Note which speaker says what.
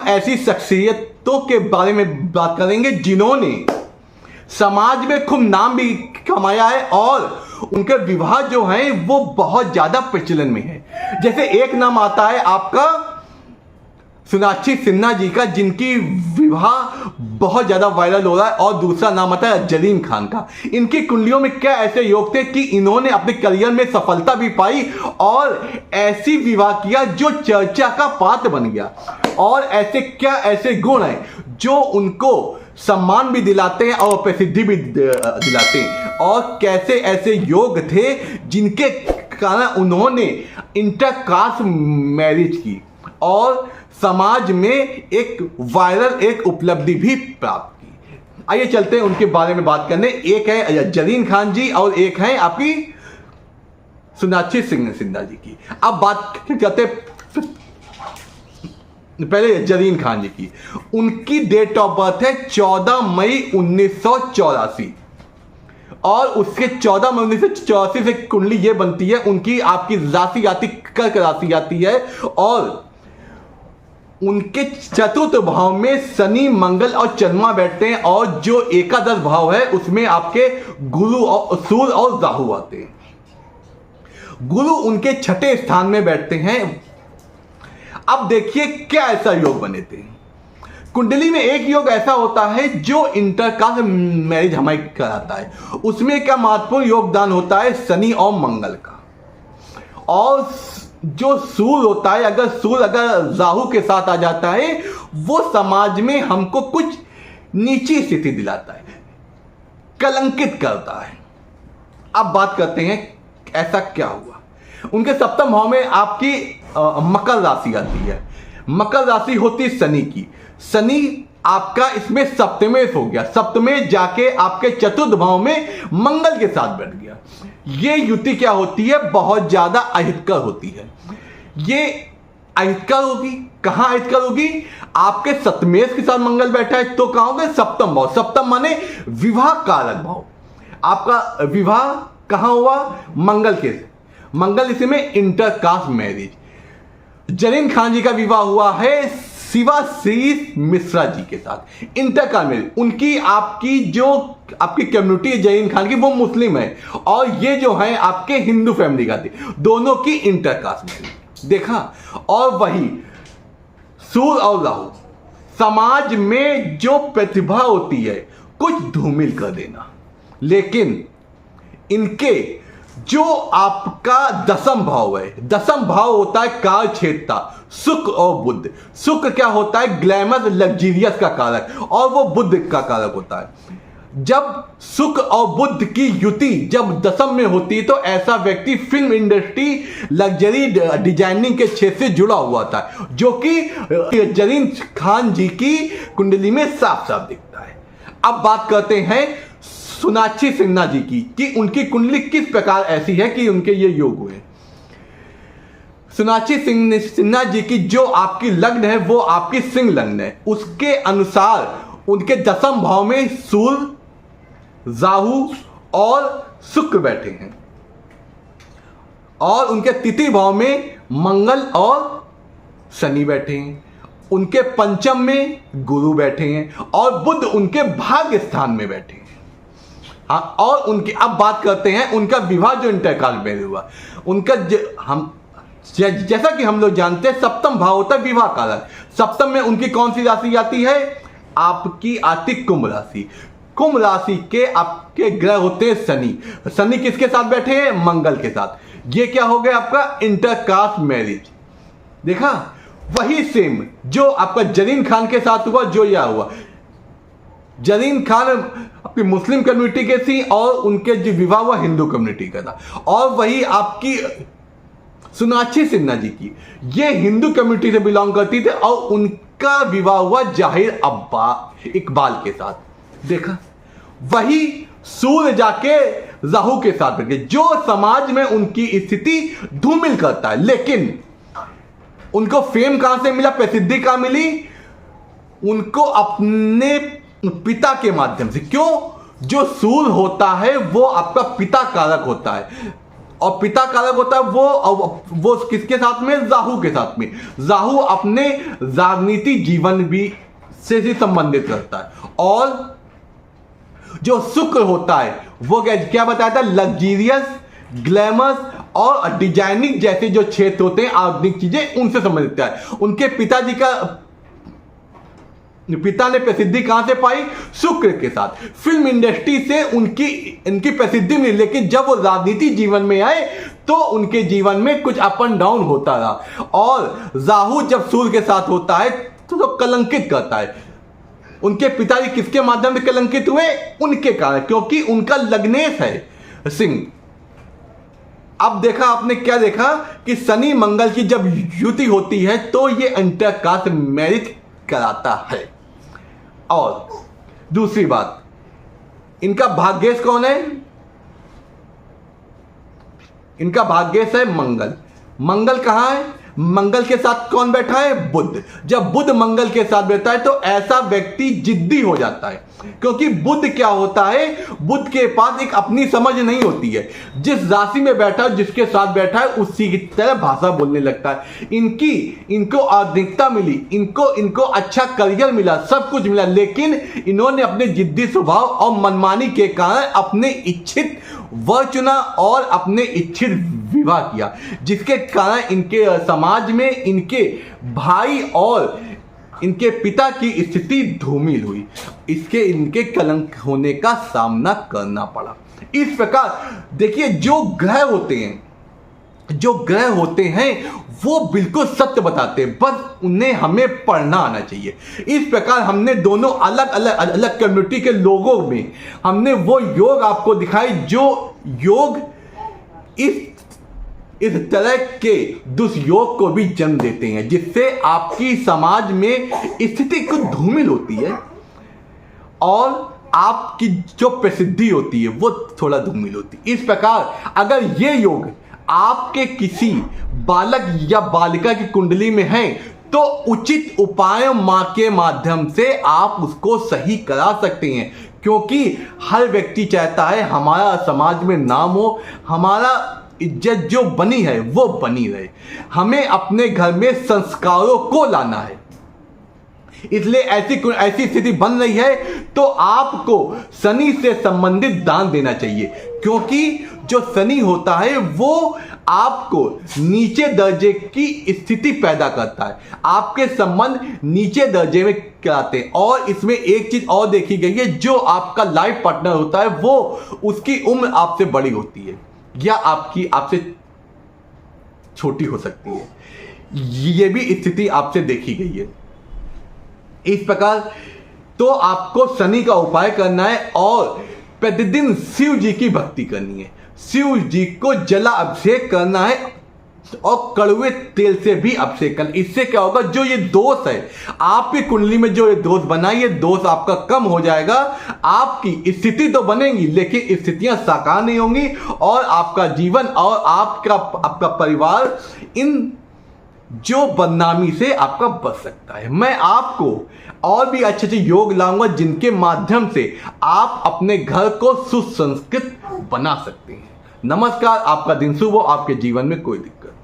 Speaker 1: ऐसी शख्सियतों के बारे में बात करेंगे जिन्होंने समाज में खूब नाम भी कमाया है और उनके विवाह जो हैं वो बहुत ज्यादा प्रचलन में है। जैसे एक नाम आता है आपका सोनाक्षी सिन्हा जी का, जिनकी विवाह बहुत ज्यादा वायरल हो रहा है, और दूसरा नाम आता है जरीन खान का। इनकी कुंडलियों में क्या ऐसे योग थे कि इन्होंने अपने करियर में सफलता भी पाई और ऐसी विवाह किया जो चर्चा का पात्र बन गया, और ऐसे क्या ऐसे गुण हैं जो उनको सम्मान भी दिलाते हैं और प्रसिद्धि भी दिलाते हैं, और कैसे ऐसे योग थे जिनके कारण उन्होंने इंटरकास्ट मैरिज की और समाज में एक वायरल एक उपलब्धि भी प्राप्त की। आइए चलते हैं उनके बारे में बात करने। एक है जरीन खान जी और एक है आपकी सोनाक्षी सिन्हा जी की। अब बात करते पहले जरीन खान जी की। उनकी डेट ऑफ बर्थ है 14 मई 1984 और उसके 14 मई 1984 से कुंडली ये बनती है। उनकी आपकी राशि आती कर्क राशि आती है और उनके चतुर्थ भाव में शनि मंगल और चंद्रमा बैठते हैं, और जो एकादश भाव है उसमें आपके गुरु और सूर्य और राहु आते हैं। गुरु उनके छठे स्थान में बैठते हैं। अब देखिए क्या ऐसा योग बने थे कुंडली में। एक योग ऐसा होता है जो इंटरकास्ट मैरिज हमें कराता है। उसमें क्या महत्वपूर्ण योगदान होता है शनि और मंगल का। और जो सूर्य होता है, अगर राहु के साथ आ जाता है वो समाज में हमको कुछ नीची स्थिति दिलाता है, कलंकित करता है। अब बात करते हैं ऐसा क्या हुआ। उनके सप्तम भाव में आपकी मकर राशि आती है। मकर राशि होती है शनि की। शनि आपका इसमें सप्तमेश हो गया, सप्तमेश जाके आपके चतुर्थ भाव में मंगल के साथ बैठ गया। ये युति क्या होती है, बहुत ज्यादा अहितकर होती है। ये अहितकर होगी, कहां अहितकर होगी, आपके सप्तमेश के साथ मंगल बैठा है तो कहां होगा, सप्तम भाव। सप्तम माने विवाह कारक भाव। आपका विवाह कहां हुआ, मंगल के। मंगल इसमें इंटरकास्ट मैरिज। जरीन खान जी का विवाह हुआ है शिवाशीष मिश्रा जी के साथ, इंटरकास्ट मैरिज। उनकी आपकी कम्युनिटी जरीन खान की वो मुस्लिम है और ये जो है आपके हिंदू फैमिली का थी। दोनों की इंटरकास्ट मैरिज देखा। और वही सूर्य और राहु समाज में जो प्रतिभा होती है कुछ धूमिल कर देना। लेकिन इनके जो आपका दसम भाव है, दसम भाव होता है कार्य क्षेत्रता, शुक्र और बुध। शुक्र क्या होता है, ग्लैमर लग्जीरियस का कारक, और वो बुध का कारक होता है। जब शुक्र और बुध की युति जब दसम में होती है तो ऐसा व्यक्ति फिल्म इंडस्ट्री लग्जरी डिजाइनिंग के क्षेत्र से जुड़ा हुआ था, जो कि जरीन खान जी की कुंडली में साफ साफ दिखता है। अब बात करते हैं सोनाक्षी सिन्हा जी की कि उनकी कुंडली किस प्रकार ऐसी है कि उनके ये योग हुए। सोनाक्षी सिन्हा जी की जो आपकी लग्न है वो आपकी सिंह लग्न है। उसके अनुसार उनके दसम भाव में सूर्य, राहु और शुक्र बैठे हैं, और उनके तृतीय भाव में मंगल और शनि बैठे हैं। उनके पंचम में गुरु बैठे हैं और बुध उनके भाग्य स्थान में बैठे हैं। हाँ, और उनकी अब बात करते हैं उनका विवाह जो इंटरकास्ट में हुआ। उनका जैसा कि हम लोग जानते हैं सप्तम भाव होता है विवाह कारक। सप्तम में उनकी कौन सी राशि आती है, आपकी आती कुंभ राशि। कुंभ राशि के आपके ग्रह होते हैं शनि। शनि किसके साथ बैठे हैं, मंगल के साथ। ये क्या हो गया आपका इंटरकास्ट मैरिज देखा। वही सेम जो आपका जरीन खान के साथ हुआ, जो यह हुआ। जरीन खान अपनी मुस्लिम कम्युनिटी के थी और उनके जो विवाह हुआ हिंदू कम्युनिटी का था। और वही आपकी सोनाक्षी सिन्हा जी की, ये हिंदू कम्युनिटी से बिलोंग करती थी और उनका विवाह हुआ जाहिर इकबाल के साथ देखा। वही सूर्य जाके राहु के साथ बैठ गए, जो समाज में उनकी स्थिति धूमिल करता है। लेकिन उनको फेम कहां से मिला, प्रसिद्धि कहां मिली, उनको अपने पिता के माध्यम से। क्यों, जो सूर्य होता है वो आपका पिता कारक होता है। और पिता कारक होता है वो किसके साथ में, राहु के साथ में। राहु अपने राजनीति जीवन भी से संबंधित करता है। और जो शुक्र होता है वो क्या बताया था, लग्जीरियस, ग्लैमरस और डिजाइनिंग जैसे जो क्षेत्र होते हैं, आधुनिक चीजें, उनसे संबंधित है। उनके पिता ने प्रसिद्धि कहां से पाई, शुक्र के साथ। फिल्म इंडस्ट्री से इनकी प्रसिद्धि मिली, लेकिन जब वो राजनीति जीवन में आए तो उनके जीवन में कुछ अप एंड डाउन होता रहा। और राहु जब सूर्य के साथ होता है तो कलंकित करता है। उनके पिताजी किसके माध्यम से कलंकित हुए, उनके कारण, क्योंकि उनका लग्नेश है सिंह। अब देखा आपने, क्या देखा कि शनि मंगल की जब युति होती है तो ये अंतरकास्ट मैरिज कराता है। और दूसरी बात, इनका भाग्येश कौन है, इनका भाग्येश है मंगल। मंगल कहां है, मंगल के साथ कौन बैठा है, बुध। जब बुध मंगल के साथ बैठा है तो ऐसा व्यक्ति जिद्दी हो जाता है, क्योंकि बुध क्या होता है, बुध के पास एक अपनी समझ नहीं होती है। जिस राशि में बैठा है, जिसके साथ बैठा है, उसी की तरह भाषा बोलने लगता है। इनको आधुनिकता मिली, इनको अच्छा करियर मिला, सब कुछ मिला, लेकिन इन्होंने अपने जिद्दी स्वभाव और मनमानी के कारण अपने इच्छित वर चुना और अपने इच्छित विवाह किया, जिसके कारण इनके समाज में इनके भाई और इनके पिता की स्थिति धूमिल हुई। इनके कलंक होने का सामना करना पड़ा। इस प्रकार देखिए, जो ग्रह होते हैं वो बिल्कुल सत्य बताते हैं, बस उन्हें हमें पढ़ना आना चाहिए। इस प्रकार हमने दोनों अलग कम्युनिटी के लोगों में हमने वो योग आपको दिखाई, जो योग इस तरह के दुष्योग को भी जन्म देते हैं, जिससे आपकी समाज में स्थिति कुछ धूमिल होती है और आपकी जो प्रसिद्धि होती है वो थोड़ा धूमिल होती है। इस प्रकार अगर ये योग आपके किसी बालक या बालिका की कुंडली में है तो उचित उपायों मां के माध्यम से आप उसको सही करा सकते हैं, क्योंकि हर व्यक्ति चाहता है हमारा समाज में नाम हो, हमारा इज्जत जो बनी है वो बनी रहे। हमें अपने घर में संस्कारों को लाना है, इसलिए ऐसी स्थिति बन रही है तो आपको शनि से संबंधित दान देना चाहिए, क्योंकि जो शनि होता है वो आपको नीचे दर्जे की स्थिति पैदा करता है, आपके संबंध नीचे दर्जे में कराते हैं। और इसमें एक चीज और देखी गई है, जो आपका लाइफ पार्टनर होता है वो उसकी उम्र आपसे बड़ी होती है या आपसे छोटी हो सकती है, ये भी स्थिति आपसे देखी गई है। इस प्रकार तो आपको शनि का उपाय करना है और प्रतिदिन शिव जी की भक्ति करनी है, शिव जी को जला अभिषेक करना है और कड़वे तेल से भी अभिषेक करना। इससे क्या होगा, जो ये दोष है आपकी कुंडली में, जो ये दोष बना, ये दोष आपका कम हो जाएगा। आपकी स्थिति तो बनेगी लेकिन स्थितियां साकार नहीं होंगी और आपका जीवन और आपका परिवार इन जो बदनामी से आपका बच सकता है। मैं आपको और भी अच्छे योग लाऊंगा जिनके माध्यम से आप अपने घर को सुसंस्कृत बना सकते हैं। नमस्कार, आपका दिन शुभ हो, आपके जीवन में कोई दिक्कत